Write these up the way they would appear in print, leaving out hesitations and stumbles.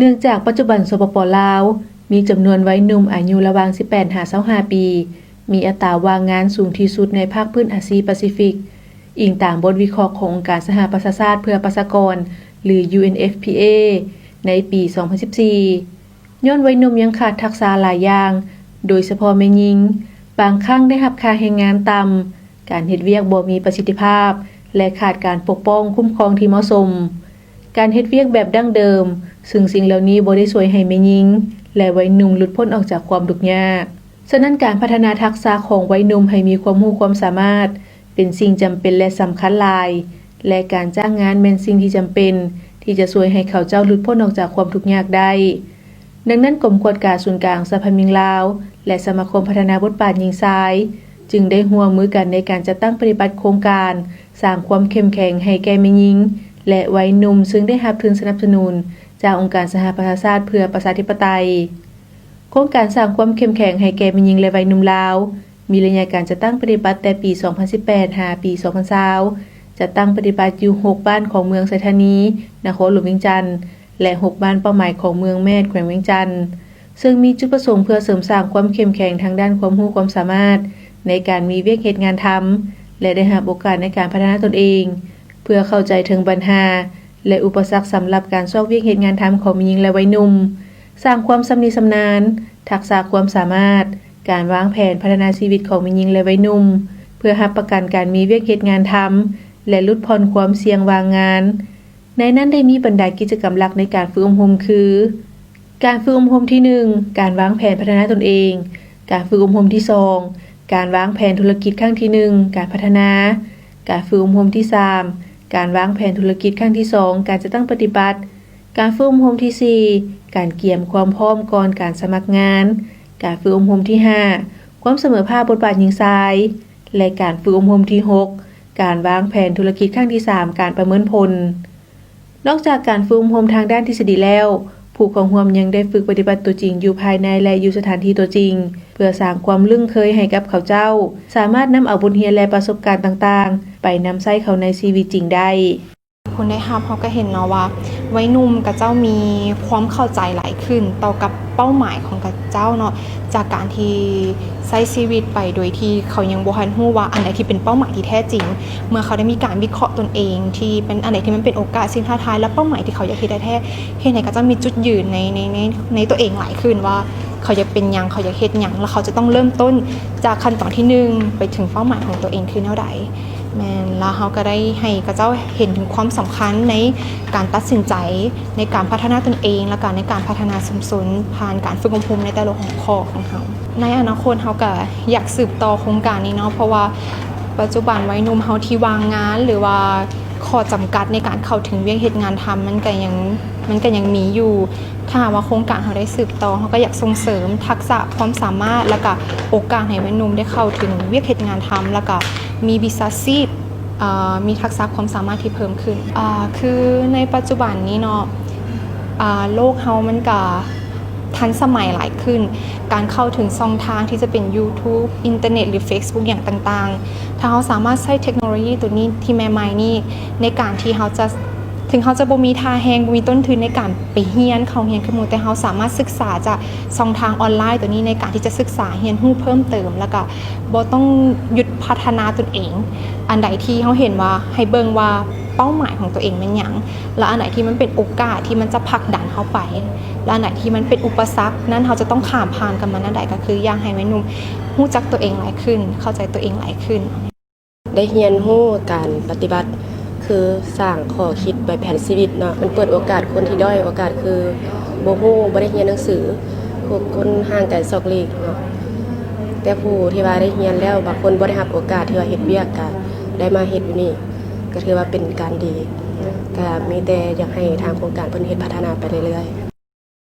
เนื่องจากปัจจุบันสปป.ลาวมีจำนวนวัยหนุ่มอายุระหว่าง 18-25 ปี มีอัตราว่างงานสูงที่สุดในภาคพื้นอาซีแปซิฟิก อิงตามบทวิเคราะห์ขององค์การสหประชาชาติเพื่อประชากรหรือ UNFPA ในปี 2014 ย้อนวัยหนุ่มยังขาดทักษะหลายอย่าง โดยเฉพาะแม่หญิง บางครั้งได้รับค่าแรงงานต่ำ การเฮ็ดเวียกบ่มีประสิทธิภาพ และขาดการปกป้องคุ้มครองที่เหมาะสม การเฮ็ดเวียกแบบดั้งเดิม ซึ่งสิ่งเหล่านี้บ่ได้ช่วยให้แม่หญิง และวัยหนุ่มหลุดพ้นออกจากความทุกข์ยาก ฉะนั้นการพัฒนาทักษะของวัยหนุ่มให้มีความรู้ความสามารถ เป็นสิ่งจำเป็นและสำคัญหลาย และการจ้างงานแม่นสิ่งที่จำเป็น ที่จะช่วยให้เขาเจ้าหลุดพ้นออกจากความทุกข์ยากได้ ดังนั้นกรมกวดการศูนย์กลางสหพันธ์หญิงลาว และสมาคมพัฒนาบทบาทหญิงชาย จึงได้ร่วมมือกันในการจัดตั้งปฏิบัติโครงการสร้างความเข้มแข็งให้แก่แม่หญิง และวัยหนุ่มซึ่งได้รับทุนสนับสนุนจากองค์การสหประชาชาติเพื่อประชาธิปไตย โครงการสร้างความเข้มแข็งให้แก่แม่หญิงและวัยหนุ่มลาว มีระยะการจัดตั้งปฏิบัติแต่ปี 2018 หาปี 2020 จัดตั้งปฏิบัติอยู่ 6 บ้านของเมืองไสธานี นครหลวงเวียงจันทน์ และ 6 บ้านเป้าหมายของเมืองแม่ดแขวงเวียงจันทน์ ซึ่งมีจุดประสงค์เพื่อเสริมสร้างความเข้มแข็งทางด้านความรู้ความสามารถในการมีเวียกเฮ็ดงานทำและได้รับโอกาสในการพัฒนาตนเอง เพื่อเข้าใจถึงปัญหาและอุปสรรคสำหรับการซอกเวียกเฮ็ดงานทำของหญิงและวัยหนุ่ม สร้างความสำนิชำนาญ ทักษะความสามารถ การวางแผนพัฒนาชีวิตของหญิงและวัยหนุ่ม เพื่อรับประกันการมีเวียกเฮ็ดงานทำและลดผ่อนความเสี่ยงว่างงาน ในนั้นได้มีบรรดากิจกรรมหลักในการฝึกอบรมคือ การฝึกอบรมที่ 1 การวางแผนพัฒนาตนเอง การฝึกอบรมที่ 2 การวางแผนธุรกิจครั้งที่ 1 การพัฒนา การฝึกอบรมที่ 3 การวางแผนธุรกิจครั้งที่ 2 การจัดตั้งปฏิบัติ การฝึกอบรมที่ 4 การเตรียมความพร้อมก่อนการสมัครงาน การฝึกอบรมที่ 5 ความเสมอภาคบทบาทหญิงชาย และการฝึกอบรมที่ 6 การวางแผนธุรกิจครั้งที่ 3 การประเมินผล นอกจากการฝึกอบรมทางด้านทฤษฎีแล้ว ผู้เข้าร่วมยังได้ฝึกปฏิบัติตัวจริงอยู่ภายในและอยู่สถานที่ตัวจริง เพื่อสร้างความลึ่งเคยให้กับเขาเจ้า สามารถนำเอาบทเรียนและประสบการณ์ต่างๆ ไปนำใช้เขาในชีวิตจริงได้ คนได้รับเขาก็เห็นเนาะว่าวัยหนุ่มกับเจ้ามีความเข้าใจหลายขึ้นต่อกับเป้าหมายของกับเจ้าเนาะจากการที่ใช้ชีวิตไปโดยที่เขายังบ่ทันรู้ว่าอันไหนที่เป็นเป้าหมายที่แท้จริงเมื่อเขาได้มีการวิเคราะห์ตนเองที่เป็นอันไหนที่มันเป็นโอกาสสิ่งท้าทายและเป้าหมายที่เขาอยากเฮ็ดได้แท้เฮ็ดให้กับเจ้ามีจุดยืนในตัวเองหลายขึ้นว่าเขาอยากเป็นหยังเขาอยากเฮ็ดหยังแล้วเขาจะต้องเริ่มต้นจากขั้นตอนที่1ไปถึงเป้าหมายของตัวเองคือแนวใดแม่นแล้วเขาก็ได้ให้กับเจ้าเห็นถึงความสำคัญในการตัดสินใจในการพัฒนาตนเองและการในการพัฒนาชุมชนผ่านการฝึกอบรมในแต่ละหัวข้อของเขาในอนาคตเขาก็อยากสืบต่อโครงการนี้เนาะเพราะว่าปัจจุบันวัยหนุ่มเขาที่วางงานหรือว่าข้อจำกัดในการเข้าถึงเวียกเฮ็ดงานทำมันก็ยังมีอยู่ถ้าว่าโครงการเขาได้สืบต่อเขาก็อยากส่งเสริมทักษะความสามารถและก็โอกาสให้วัยหนุ่มได้เข้าถึงเวียกเฮ็ดงานทำแล้วก็มีวิชาชีพมีทักษะความสามารถที่เพิ่มขึ้นคือในปัจจุบันนี้เนาะโลกเฮามันก็ทันสมัยหลายขึ้นการเข้าถึงช่องทางที่จะเป็น YouTube อินเทอร์เน็ตหรือ Facebook อย่างต่างๆถ้าเราสามารถใช้เทคโนโลยีตัวนี้ที่ใหม่ๆนี่ในการที่เราจะถึงเขาจะบ่มีท่าแฮงบ่มีต้นทุนในการไปเรียนเขาเรียนคือหมู่แต่เขาสามารถศึกษาจากช่องทางออนไลน์ตัวนี้ในการที่จะศึกษาเรียนรู้เพิ่มเติมแล้วก็บ่ต้องหยุดพัฒนาตนเองอันใดที่เขาเห็นว่าให้เบิ่งว่าเป้าหมายของตัวเองเป็นหยังและอันไหนที่มันเป็นโอกาสที่มันจะผลักดันเขาไปและอันไหนที่มันเป็นอุปสรรคนั้นเขาจะต้องข้ามผ่านกับมันนั่นใดก็คืออยากให้วัยหนุ่มรู้จักตัวเองหลายขึ้นเข้าใจตัวเองหลายขึ้นได้เรียนรู้การปฏิบัติคือสร้างข้อคิดไว้แผนชีวิตเนาะมันเปิดโอกาสคนที่ด้อยโอกาสคือบ่ฮู้บ่ได้เรียนหนังสือพวกคนห่างไกลซอกลีกเนาะแต่ผู้ที่ว่าได้เรียนแล้วบางคนบ่ได้รับโอกาสที่ว่าเฮ็ดเวียกก็ได้มาเฮ็ดอยู่นี่ก็ถือว่าเป็นการดีก็มีแต่อยากให้ทางโครงการเพิ่นเฮ็ดพัฒนาไปเรื่อย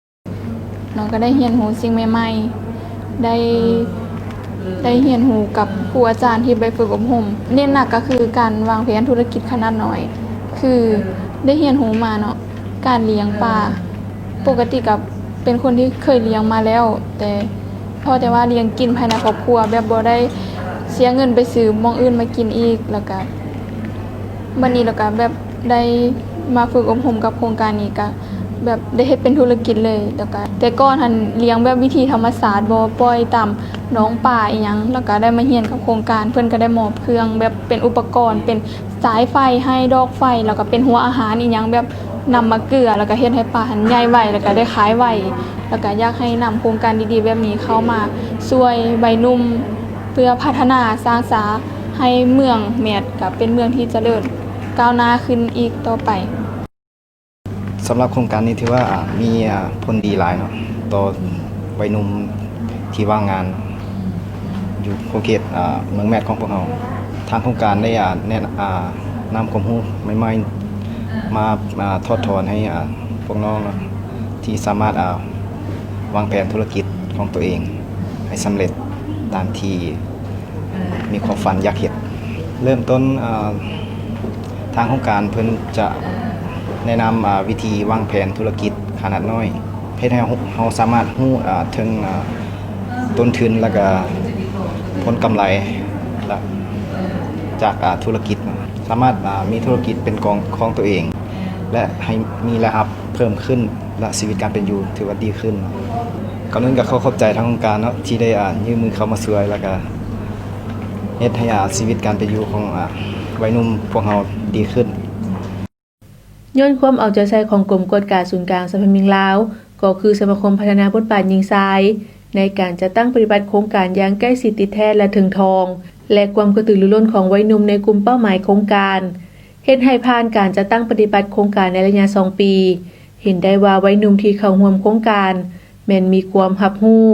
ๆน้องก็ได้เรียนรู้สิ่งใหม่ๆได้เรียนรู้กับครูอาจารย์ที่ไปฝึกอบรมเน้นหนักก็คือการวางแผนธุรกิจขนาดน้อยคือได้เรียนรู้มาเนาะการเลี้ยงปลาปกติกับเป็นคนที่เคยเลี้ยงมาแล้วแต่ว่าเลี้ยงกินภายในครอบครัวแบบบ่ได้เสียเงินไปซื้อหม้องอื่นมากินอีกแล้วก็บัดนี้แล้วก็แบบได้มาฝึกอบรมกับโครงการนี้ก็ แบบได้เฮ็ดเป็นธุรกิจเลยแล้วก็แต่ก่อนหันเลี้ยงแบบวิธีธรรมศาสตร์บ่ปล่อยตามหนองป่าอีหยังแล้วก็ได้มาเรียนกับโครงการเพิ่นก็ได้มอบเครื่องแบบเป็นอุปกรณ์เป็นสายไฟให้ดอกไฟแล้วก็เป็นหัวอาหารอีหยังแบบนำมาเกลือแล้วก็เฮ็ดให้ป่าหันใหญ่ไวแล้วก็ได้ขายไวแล้วก็อยากให้นำโครงการดีๆแบบนี้เข้ามาช่วยวัยหนุ่มเพื่อพัฒนาสร้างสรรค์ให้เมืองแมดก็เป็นเมืองที่เจริญก้าวหน้าขึ้นอีกต่อไป สำหรับโครงการนี้ถือว่ามีผลดีหลายเนาะต่อวัยหนุ่มที่ว่างงานอยู่โคเขตเมืองแมทของพวกเราทางโครงการได้แนะนำความรู้ใหม่ๆมาทอดถอนให้พวกน้องเนาะที่สามารถวางแผนธุรกิจของตัวเองให้สำเร็จตามที่มีความฝันอยากเห็นเริ่มต้นทางโครงการเพิ่นจะแนะนำวิธีวางแผนธุรกิจขนาดน้อยเพื่อให้เราสามารถรู้ถึงต้นทุนและก็ผลกำไรจากธุรกิจสามารถมีธุรกิจเป็นของตัวเองและให้มีรายรับเพิ่มขึ้นและชีวิตการเป็นอยู่ถือว่าดีขึ้นก่อนอื่นก็ขอบใจทางโครงการเนาะที่ได้ยื่นมือเข้ามาช่วยแล้วก็เฮ็ดให้ชีวิตการเป็นอยู่ของวัยหนุ่มพวกเราดีขึ้นย้อนความเอาใจใส่ของกรมกวดการศูนย์กลางสะพานมิงลาวก็คือสมาคมพัฒนาบทบาทหญิงชายในการจัดตั้งปฏิบัติโครงการอย่างใกล้ชิดติดแท้และถึงทองและความกระตือรือร้นของวัยหนุ่มในกลุ่มเป้าหมายโครงการเฮ็ดให้ผ่านการจัดตั้งปฏิบัติโครงการในระยะ2 ปีเห็นได้ว่าวัยหนุ่มที่เข้าร่วมโครงการแม้นมีความรับรู้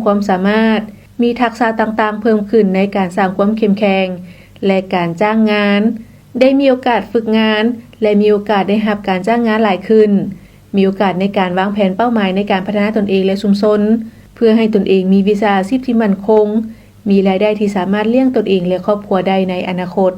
ความสามารถมีทักษะต่างๆเพิ่มขึ้นในการสร้างความเข้มแข็งและการจ้างงานได้มีโอกาสฝึกงานและมีโอกาสได้รับการจ้างงานหลายขึ้นมีโอกาสในการวางแผนเป้าหมายในการพัฒนาตนเองและชุมชนเพื่อให้ตนเองมีวิชาชีพที่มั่นคงมีรายได้ที่สามารถเลี้ยงตนเองและครอบครัวได้ในอนาคต